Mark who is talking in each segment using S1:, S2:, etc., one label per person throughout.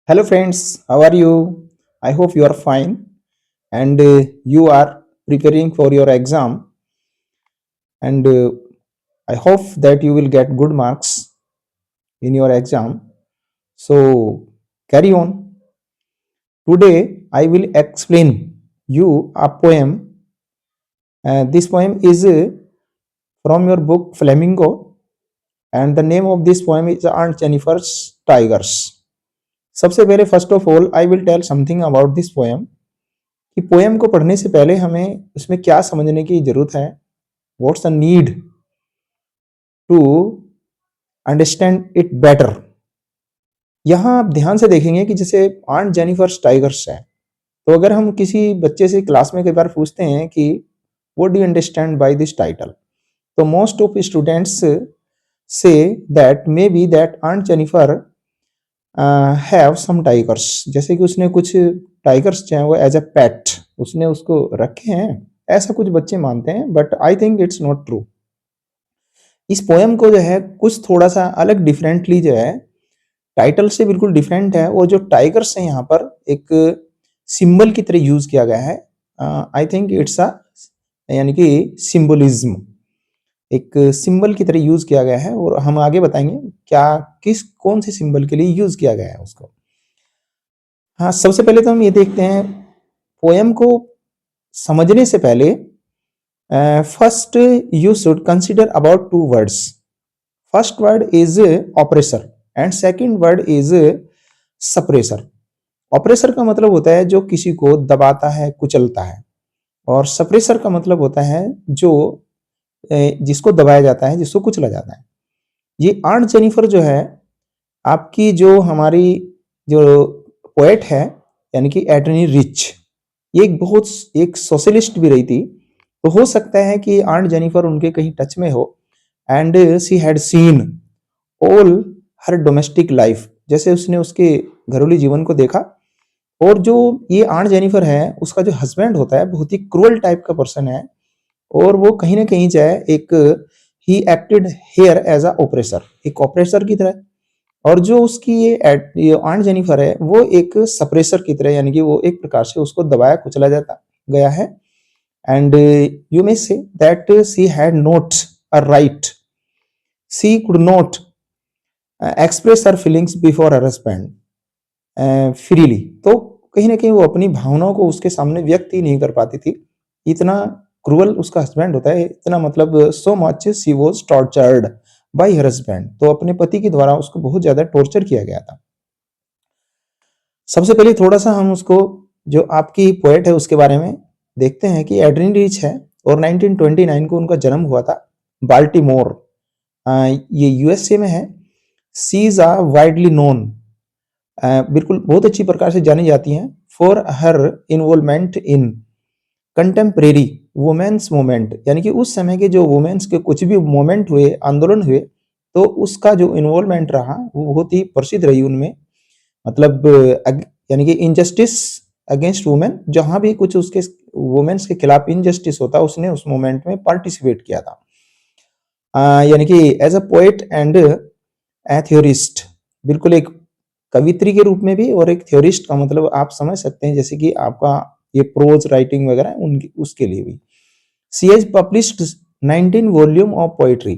S1: Hello, friends. How are you? I hope you are fine and you are preparing for your exam. And I hope that you will get good marks in your exam. So, carry on. Today, I will explain you a poem. This poem is from your book Flamingo, and the name of this poem is Aunt Jennifer's Tigers. सबसे पहले first of all I will tell something about this poem कि poem को पढ़ने से पहले हमें उसमें क्या समझने की जरूरत है. What's the need to understand it better. यहाँ आप ध्यान से देखेंगे कि जैसे आंट जेनिफर्स टाइगर्स है, तो अगर हम किसी बच्चे से क्लास में कई बार पूछते हैं कि what do you understand by this title, तो मोस्ट ऑफ स्टूडेंट्स से that may be that aunt Jennifer have some tigers, जैसे कि उसने कुछ टाइगर्स जो है वो एज अ पेट उसने उसको रखे हैं, ऐसा कुछ बच्चे मानते हैं. But I think it's not true. इस पोएम को जो है कुछ थोड़ा सा अलग डिफरेंटली जो है टाइटल से बिल्कुल डिफरेंट है, और जो टाइगर्स है यहाँ पर एक सिंबल की तरह यूज किया गया है. आई थिंक इट्स अ यानी कि सिंबलिज्म, एक सिंबल की तरह यूज किया गया है, और हम आगे बताएंगे क्या किस कौन से सिंबल के लिए यूज किया गया है उसको. हाँ, सबसे पहले तो हम ये देखते हैं पोएम को समझने से पहले first you should consider about two words. First word is oppressor and second word is suppressor. Oppressor का मतलब होता है जो किसी को दबाता है, कुचलता है, और सप्रेसर का मतलब होता है जो जिसको दबाया जाता है, जिसको कुचला जाता है. ये आंट जेनिफर जो है आपकी जो हमारी जो पोएट है यानी कि एड्रेनी रिच, ये एक सोशलिस्ट भी रही थी. तो हो सकता है कि आंट जेनिफर उनके कहीं टच में हो, and she had seen all her domestic life, जैसे उसने उसके घरेलू जीवन को देखा. और जो ये आंट जेनिफर है उसका जो हस्बैंड होता है बहुत ही क्रूअल टाइप का पर्सन है, और वो कहीं ना कहीं जो है एक ही acted here as a oppressor, एक ऑपरेसर की तरह. और जो उसकी ये आंट जेनिफर है वो एक सप्रेसर की तरह, यानी कि वो एक प्रकार से उसको दबाया कुचला जाता गया है. And you may say that she had not a right, she could not express her feelings before her husband freely. तो कहीं ना कहीं वो अपनी भावनाओं को उसके सामने व्यक्त ही नहीं कर पाती थी. इतना क्रूअल उसका हस्बैंड होता है, इतना मतलब so much she was tortured bye her husband. तो अपने पति के द्वारा उसको बहुत ज्यादा टॉर्चर किया गया था. सबसे पहले थोड़ा सा हम उसको जो आपकी पोएट है उसके बारे में देखते हैं कि एड्रिन रिच है, और 1929 को उनका जन्म हुआ था बाल्टीमोर, ये यूएसए में है. She is a widely known, बिल्कुल बहुत अच्छी प्रकार से जानी जाती हैं for her involvement in contemporary women's movement, यानी कि उस समय के जो वुमेन्स के कुछ भी मोमेंट हुए, आंदोलन हुए, तो उसका जो इन्वॉल्वमेंट रहा वो बहुत ही प्रसिद्ध रही उनमें. मतलब यानी कि इनजस्टिस अगेंस्ट वुमेन, जहां भी कुछ उसके वुमेन्स के खिलाफ इनजस्टिस होता उसने उस मोमेंट में पार्टिसिपेट किया था. यानी कि as a poet and theorist, बिल्कुल एक कवित्री के रूप में भी, और एक थ्योरिस्ट का मतलब आप समझ सकते हैं जैसे कि आपका ये प्रोज राइटिंग वगैरह उनकी उसके लिए भी. She has published 19 volume of poetry.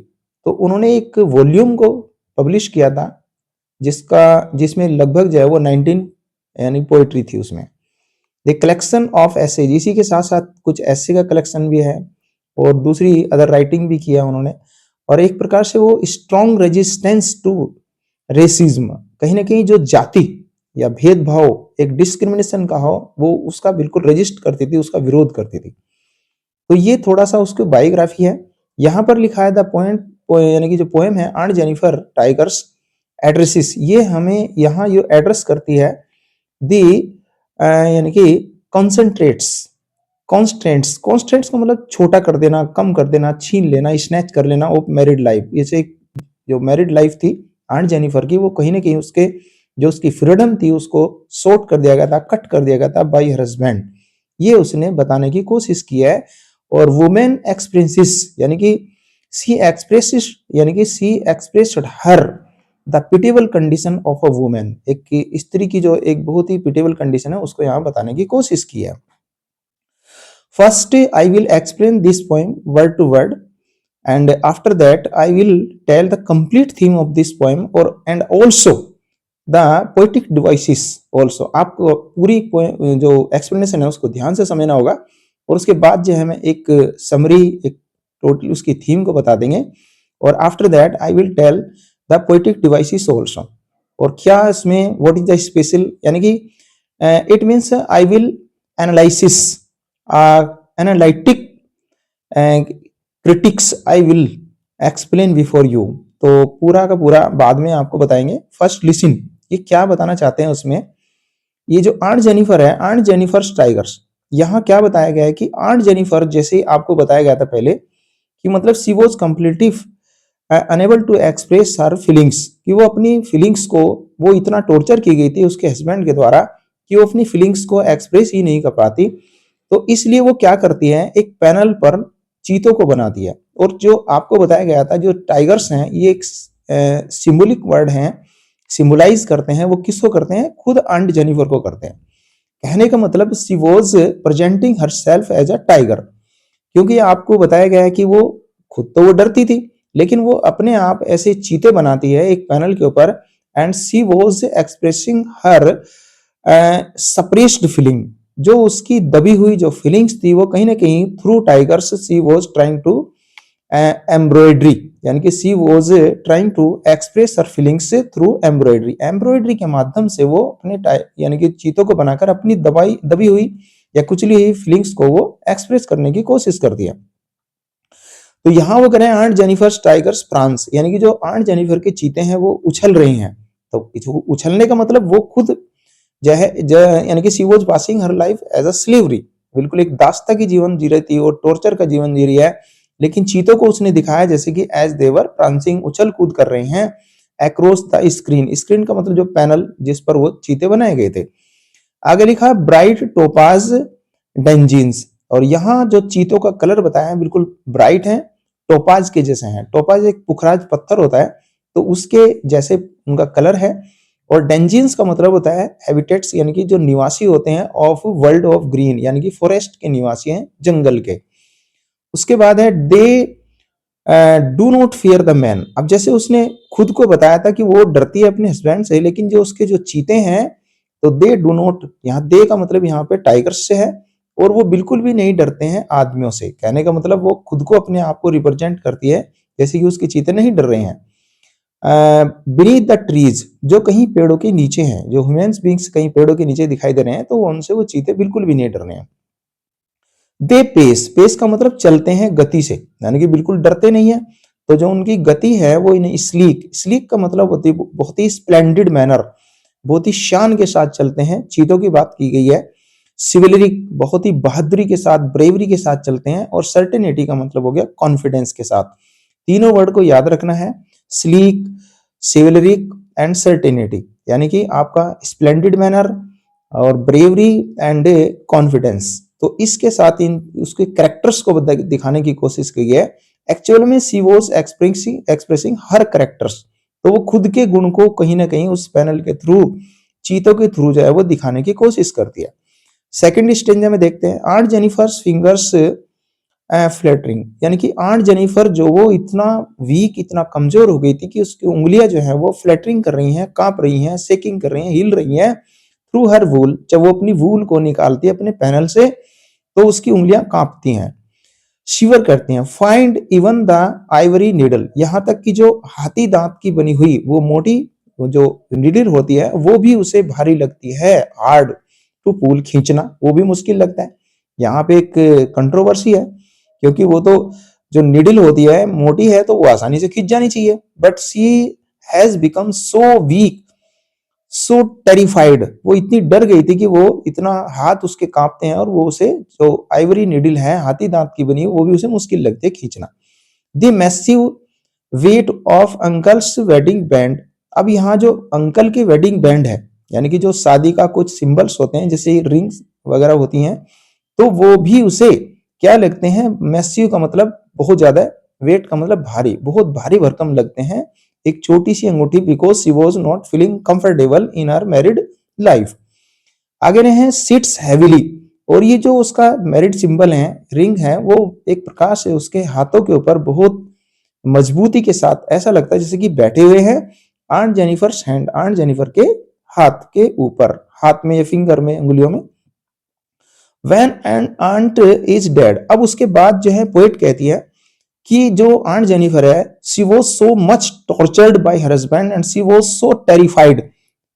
S1: तो उन्होंने एक वॉल्यूम को पब्लिश किया था जिसमें लगभग जो है वो 19 यानी पोइट्री थी उसमें. द कलेक्शन ऑफ ऐसे, इसी के साथ साथ कुछ ऐसे का कलेक्शन भी है, और दूसरी अदर राइटिंग भी किया उन्होंने. और एक प्रकार से वो स्ट्रॉन्ग रेजिस्टेंस टू रेसिज्म, कहीं ना कहीं जो जाति या भेदभाव एक डिस्क्रिमिनेशन का हो वो उसका बिल्कुल रजिस्ट करती थी, उसका विरोध करती थी. तो ये थोड़ा सा उसकी बायोग्राफी है. यहाँ पर लिखा है द पॉइंट, यानी कि जो पोएम है आंट जेनिफर टाइगर्स एड्रेसिस, ये हमें यहाँ ये एड्रेस करती है दी यानी कि कॉन्सेंट्रेट्स, कॉन्स्टेंट्स. कॉन्स्टेंट्स का मतलब छोटा कर देना, कम कर देना, छीन लेना, स्नैच कर लेना ऑफ मैरिड लाइफ. जैसे जो मैरिड लाइफ थी आंट जेनिफर की, वो कहीं ना कहीं उसके जो उसकी फ्रीडम थी उसको शॉर्ट कर दिया गया था, कट कर दिया गया था बाय हर हस्बैंड. ये उसने बताने की कोशिश की है. और वुमेन एक्सप्रेसिस यानी कि सी एक्सप्रेसिस, यानी कि she expressed her the pitiable condition of a women, एक स्त्री की जो एक बहुत ही पिटेबल कंडीशन है उसको यहाँ बताने की कोशिश की है। First I will explain this poem word to word and after that I will tell the complete theme of this poem or and also the poetic devices also। आपको पूरी जो एक्सप्लेनेशन है उसको ध्यान से समझना होगा और उसके बाद जो है मैं एक समरी एक टोटल उसकी थीम को बता देंगे और after that I will tell the poetic devices also. और क्या इसमें व्हाट इज द स्पेशल, यानी कि it means I will analysis analytic critics I will explain before you. तो पूरा का पूरा बाद में आपको बताएंगे। फर्स्ट लिसन, ये क्या बताना चाहते हैं उसमें, ये जो आंट जेनिफर है, आंट जेनिफर टाइगर्स, यहाँ क्या बताया गया है कि आंट जेनिफर जैसे आपको बताया गया था पहले कि मतलब she was completely unable to express her feelings, कि वो अपनी फीलिंग्स को, वो इतना टॉर्चर की गई थी उसके हस्बैंड के द्वारा कि वो अपनी फीलिंग्स को एक्सप्रेस ही नहीं कर पाती। तो इसलिए वो क्या करती है, एक पैनल पर चीतों को बनाती है। और जो आपको बताया गया था जो टाइगर्स हैं ये एक सिंबॉलिक वर्ड हैं, सिंबलाइज करते हैं, वो किसको करते हैं, खुद आंट जेनिफर को करते हैं। कहने का मतलब she was presenting herself as a tiger, क्योंकि आपको बताया गया है कि वो खुद तो वो डरती थी लेकिन वो अपने आप ऐसे चीते बनाती है एक पैनल के ऊपर and she was expressing her suppressed feeling, जो उसकी दबी हुई जो फीलिंग्स थी वो कहीं ना कहीं through tigers she was trying to embroidery, यानी कि she was trying to express her feelings through embroidery. Embroidery के माध्यम से वो अपने यानी कि चीतों को बनाकर अपनी दबी हुई या कुचली हुई फीलिंग्स को वो एक्सप्रेस करने की कोशिश करती है। तो यहाँ वो कह रहे हैं आंट जेनिफर टाइगर्स फ्रांस, यानी कि जो आंट जेनिफर के चीते हैं वो उछल रही हैं। तो उछलने का मतलब वो खुद यानी कि she was passing her life as a slavery, बिल्कुल एक दास्ता की जीवन जी रही थी और टॉर्चर का जीवन जी रही है। लेकिन चीतों को उसने दिखाया जैसे कि एज देवर प्रांसिंग, उछल कूद कर रहे हैं अक्रॉस द स्क्रीन, स्क्रीन का मतलब जो पैनल जिस पर वो चीते बनाए गए थे। आगे लिखा ब्राइट टोपाज डेंजिन्स, और यहाँ जो चीतों का कलर बताया है बिल्कुल ब्राइट है, टोपाज के जैसे हैं। टोपाज एक पुखराज पत्थर होता है तो उसके जैसे उनका कलर है। और डेंजिन्स का मतलब होता है हैबिटेट्स, यानी कि जो निवासी होते हैं ऑफ वर्ल्ड ऑफ ग्रीन, यानी कि फॉरेस्ट के निवासी हैं, जंगल के। उसके बाद है they do not fear the man. अब जैसे उसने खुद को बताया था कि वो डरती है अपने हस्बैंड से, लेकिन जो उसके जो चीते हैं तो दे डू नॉट, यहाँ दे का मतलब यहाँ पे टाइगर्स से है, और वो बिल्कुल भी नहीं डरते हैं आदमियों से। कहने का मतलब वो खुद को अपने आप को रिप्रेजेंट करती है जैसे कि उसके चीते नहीं डर रहे हैं। बीनीथ द ट्रीज, जो कहीं पेड़ों के नीचे हैं, जो ह्यूमंस बींग्स कहीं पेड़ों के नीचे दिखाई दे रहे हैं तो उनसे वो चीते बिल्कुल भी नहीं डर रहे हैं। दे पेस, पेस का मतलब चलते हैं गति से, यानी कि बिल्कुल डरते नहीं है। तो जो उनकी गति है वो इन्हें स्लीक, स्लीक का मतलब होती है बहुत ही स्प्लेंडेड मैनर, बहुत ही शान के साथ चलते हैं, चीतों की बात की गई है। सिविलरिक, बहुत ही बहादुरी के साथ, ब्रेवरी के साथ चलते हैं। और सर्टेनिटी का मतलब हो गया कॉन्फिडेंस के साथ। तीनों वर्ड को याद रखना है, स्लीक, सिविलरिक एंड सर्टेनिटी, यानी कि आपका स्प्लेंडेड मैनर और ब्रेवरी एंड कॉन्फिडेंस। तो इसके साथ इन उसके कैरेक्टर्स को दिखाने की कोशिश की है। एक्चुअल में सी वॉज एक्सप्रेसिंग हर कैरेक्टर्स, तो वो खुद के गुण को कहीं ना कहीं उस पैनल के थ्रू, चीतों के थ्रू जो है वो दिखाने की कोशिश करती है। सेकंड स्टेंजा में देखते हैं आंट जेनिफर्स फिंगर्स फ्लैटरिंग, यानी कि आंट जेनिफर जो वो इतना वीक, इतना कमजोर हो गई थी कि उसकी उंगलियां जो है वो फ्लैटरिंग कर रही हैं, कांप रही हैं, शेकिंग कर रही हैं, हिल रही हैं थ्रू हर वूल। जब वो अपनी वूल को निकालती है अपने पैनल से तो उसकी उंगलियां कांपती हैं, शिवर करती हैं। Find even the Ivory needle, यहाँ तक कि जो हाथी दांत की बनी हुई वो मोटी जो नीडल होती है वो भी उसे भारी लगती है, हार्ड टू पुल, खींचना वो भी मुश्किल लगता है। यहाँ पे एक कंट्रोवर्सी है क्योंकि वो तो जो नीडल होती है मोटी है तो वो आसानी से खींच जानी चाहिए, but she has become so weak, so terrified, वो इतनी डर गई थी कि वो इतना हाथ उसके कांपते हैं और वो उसे जो आइवरी नीडल है हाथी दांत की बनी वो भी उसे मुश्किल लगती है खींचना। The massive weight of uncle's wedding band, अब यहाँ जो अंकल की वेडिंग बैंड है, यानी कि जो शादी का कुछ सिंबल्स होते हैं जैसे रिंग्स वगैरह होती हैं, तो वो भी उसे क्या लगते हैं, मैसिव का मतलब बहुत ज्यादा, वेट का मतलब भारी, बहुत भारी भरकम लगते हैं एक छोटी सी अंगूठी, because she was not feeling comfortable in her married life. आगे रहे हैं सिट्स हैविली, और ये जो उसका मैरिड सिंबल है, रिंग है, वो एक प्रकार से उसके हाथों के ऊपर बहुत मजबूती के साथ ऐसा लगता है जैसे कि बैठे हुए हैं aunt Jennifer's hand, aunt Jennifer के हाथ के ऊपर, हाथ में या फिंगर में, उंगलियों में। When an aunt is dead, अब उसके बाद जो है पोएट कहती है कि जो आंट जेनिफर है, she was so much tortured bye her husband and she was so terrified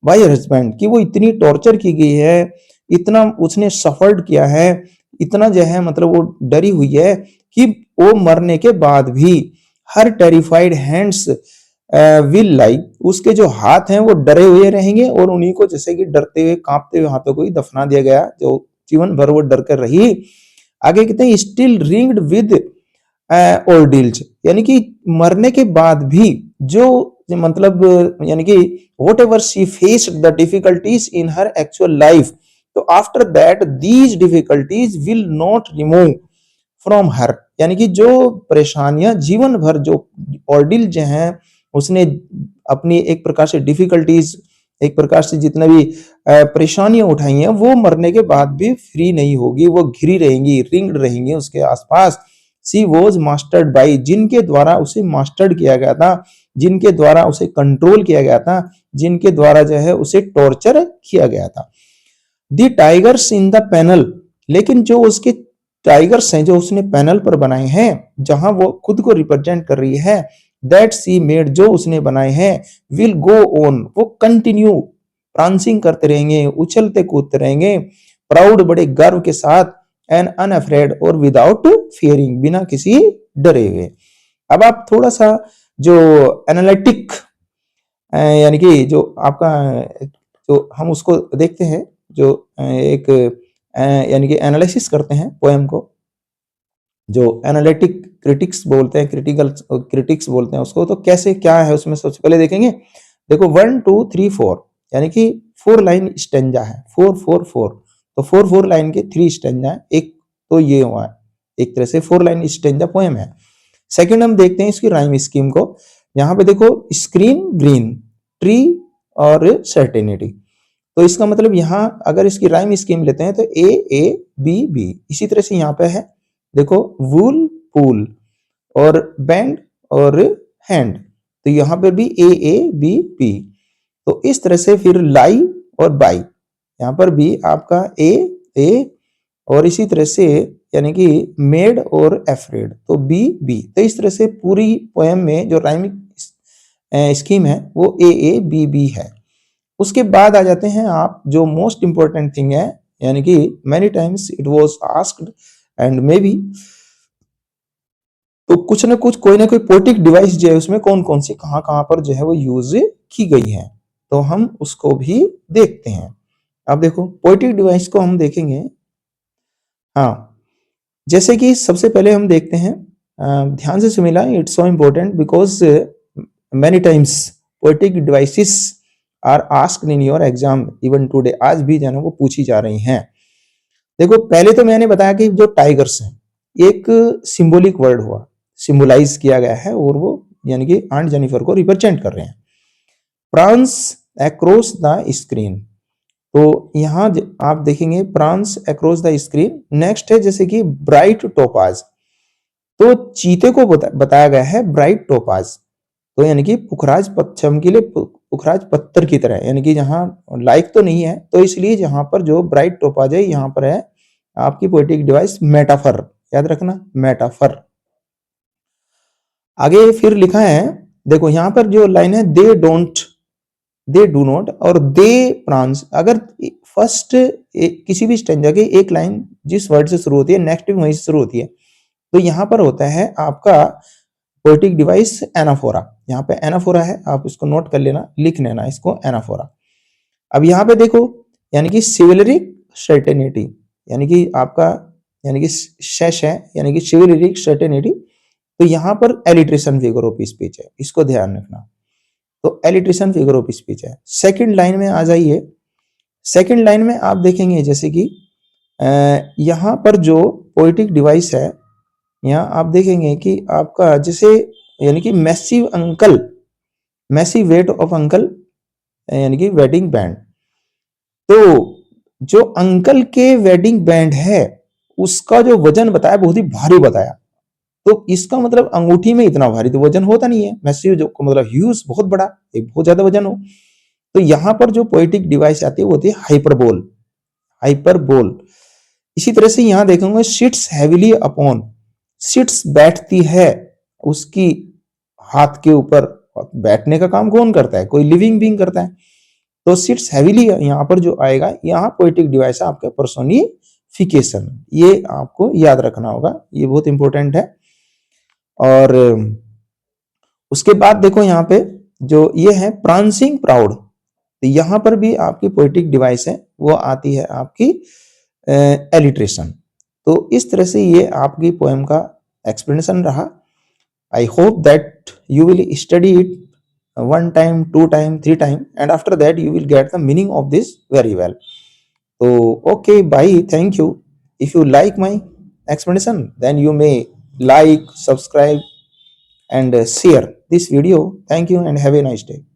S1: bye her husband, कि वो इतनी टॉर्चर की गई है, इतना उसने सफर्ड किया है, इतना जो है मतलब वो डरी हुई है कि वो मरने के बाद भी हर टेरिफाइड हैंड्स विल लाई, उसके जो हाथ हैं वो डरे हुए रहेंगे, और उन्हीं को जैसे कि डरते हुए कांपते हुए हाथों को ही दफना दिया गया, जो जीवन भर वो डर कर रही। आगे कहते हैं स्टिल रिंग्ड विद ऑर्डिल्स, यानी कि मरने के बाद भी जो मतलब यानी कि whatever she faced the difficulties in her actual life, तो after that these difficulties will not remove from her, यानी कि जो परेशानियां जीवन भर, जो ऑर्डिल जो हैं उसने अपनी एक प्रकार से डिफिकल्टीज, एक प्रकार से जितना भी परेशानियां उठाई हैं, वो मरने के बाद भी फ्री नहीं होगी, वो घिरी रहेंगी, रिंग्ड रहेंगी उसके आसपास। सी वॉज मास्टर्ड बाई, जिनके द्वारा उसे मास्टर्ड किया गया था, जिनके द्वारा उसे कंट्रोल किया गया था, जिनके द्वारा जो है उसे टॉर्चर किया गया था। दी टाइगर्स इन द पैनल, लेकिन जो उसके टाइगर्स हैं जो उसने पैनल पर बनाए हैं, जहां वो खुद को रिप्रेजेंट कर रही है, दैट सी मेड, जो उसने बनाए हैं, विल गो ऑन, वो कंटिन्यू प्रांसिंग करते रहेंगे, उछलते कूदते रहेंगे, प्राउड, बड़े गर्व के साथ, एंड अनअफ्रेड, और विदाउट फियरिंग, बिना किसी डरे हुए। अब आप थोड़ा सा जो एनालिटिक यानी कि जो आपका जो हम उसको देखते हैं, जो एक यानी कि एनालिसिस करते हैं पोएम को, जो एनालिटिक क्रिटिक्स बोलते हैं, क्रिटिकल क्रिटिक्स बोलते हैं उसको, तो कैसे क्या है उसमें सबसे पहले देखेंगे। देखो 1 2 3 4, यानी कि 4 लाइन स्टेंजा है, 4 4 4, तो 4 4 लाइन के 3 स्टेंजा है, एक तो ये हुआ है, एक तरह से 4 लाइन स्टेंजा पोएम है। सेकंड हम देखते हैं इसकी राइम स्कीम को। यहाँ पे देखो स्क्रीन, ग्रीन, ट्री और सर्टेनिटी, तो इसका मतलब यहाँ अगर इसकी राइम स्कीम लेते हैं तो ए ए बी बी, इसी तरह से यहाँ पे है देखो वूल, पूल, और बैंड और हैंड, तो यहाँ पे भी ए ए बी बी। तो इस तरह से फिर लाई और बाई, यहाँ पर भी आपका ए ए, और इसी तरह से यानी कि मेड और एफ्रेड, तो बी बी। तो इस तरह से पूरी पोएम में जो राइमिंग स्कीम है वो ए ए बी बी है। उसके बाद आ जाते हैं आप जो मोस्ट इंपॉर्टेंट थिंग है, यानी कि many times it was asked and may be, तो कुछ ना कुछ कोई ना कोई पोएटिक डिवाइस जो है उसमें कौन कौन सी कहाँ कहाँ पर जो है वो यूज की गई है, तो हम उसको भी देखते हैं। अब देखो पोएटिक डिवाइस को हम देखेंगे। हाँ, जैसे कि सबसे पहले हम देखते हैं, ध्यान से सुनिएगा, it's so important because many times poetic devices are asked in your exam even today, आज भी जो है वो पूछी जा रही हैं। देखो पहले तो मैंने बताया कि जो टाइगर्स हैं एक सिंबॉलिक वर्ड हुआ, सिंबलाइज किया गया है, और वो यानी कि आंट जेनिफर को रिप्रेजेंट कर रहे हैं। प्रांस अक्रॉस द स्क्रीन, तो यहाँ आप देखेंगे prawns across the screen. Next है जैसे कि ब्राइट टोपाज, तो चीते को बताया गया है ब्राइट टोपाज, तो यानी कि पुखराज चमकीले पुखराज पत्थर की तरह, यानी कि जहाँ लाइक तो नहीं है, तो इसलिए जहां पर जो ब्राइट टोपाज है यहाँ पर है आपकी पोएटिक डिवाइस मेटाफर, याद रखना मेटाफर। आगे फिर लिखा है, देखो यहाँ पर जो लाइन है they don't, they do not और दे प्रांस, अगर फर्स्ट किसी भी स्टेंजा की एक लाइन जिस वर्ड से शुरू होती है नेक्स्ट भी वहीं से शुरू होती है, तो यहाँ पर होता है आपका पोएटिक डिवाइस एनाफोरा। यहाँ पे एनाफोरा है, आप इसको नोट कर लेना, लिख लेना इसको एनाफोरा। अब यहाँ पे देखो यानी कि सिविलरिक सर्टेनिटी, यानी कि आपका यानी कि शेष है, यानी कि सिविलरिक सर्टेनिटी, तो यहाँ पर एलिट्रेशन फिगर ऑफ स्पीच है, इसको ध्यान रखना, तो एलिट्रेशन फिगर ऑफ स्पीच है। सेकंड लाइन में आ जाइए, सेकंड लाइन में आप देखेंगे जैसे कि यहाँ पर जो पोएटिक डिवाइस है, यहाँ आप देखेंगे कि आपका जैसे यानी कि massive uncle, massive weight of uncle यानी कि वेडिंग बैंड। तो जो अंकल के वेडिंग बैंड है उसका जो वजन बताया बहुत ही भारी बताया। तो इसका मतलब अंगूठी में इतना भारी तो वजन होता नहीं है, मैसिव जो मतलब ह्यूज बहुत बड़ा, एक बहुत ज्यादा वजन हो। तो यहां पर जो पोएटिक डिवाइस आती है वो होती है हाइपरबोल। हाइपरबोल। इसी तरह से यहां देखेंगे सिट्स हैविली अपॉन, सिट्स बैठती है उसकी हाथ के ऊपर। बैठने का काम कौन करता है? कोई लिविंग बीइंग करता है। तो सिट्स हैविली यहां पर जो आएगा, यहां पोएटिक डिवाइस है आपका पर्सोनिफिकेशन। ये आपको याद रखना होगा, ये बहुत इंपॉर्टेंट है। और उसके बाद देखो यहाँ पे जो ये है प्रांसिंग प्राउड, तो यहां पर भी आपकी पोएटिक डिवाइस है वो आती है आपकी एलिट्रेशन। तो इस तरह से ये आपकी पोएम का एक्सप्लेनेशन रहा। I hope that you will study it one time, two time, three time, and after that you will get the meaning of this very well. So okay, bye, thank you. If you like my explanation, then you may like, subscribe, and share this video. Thank you and have a nice day.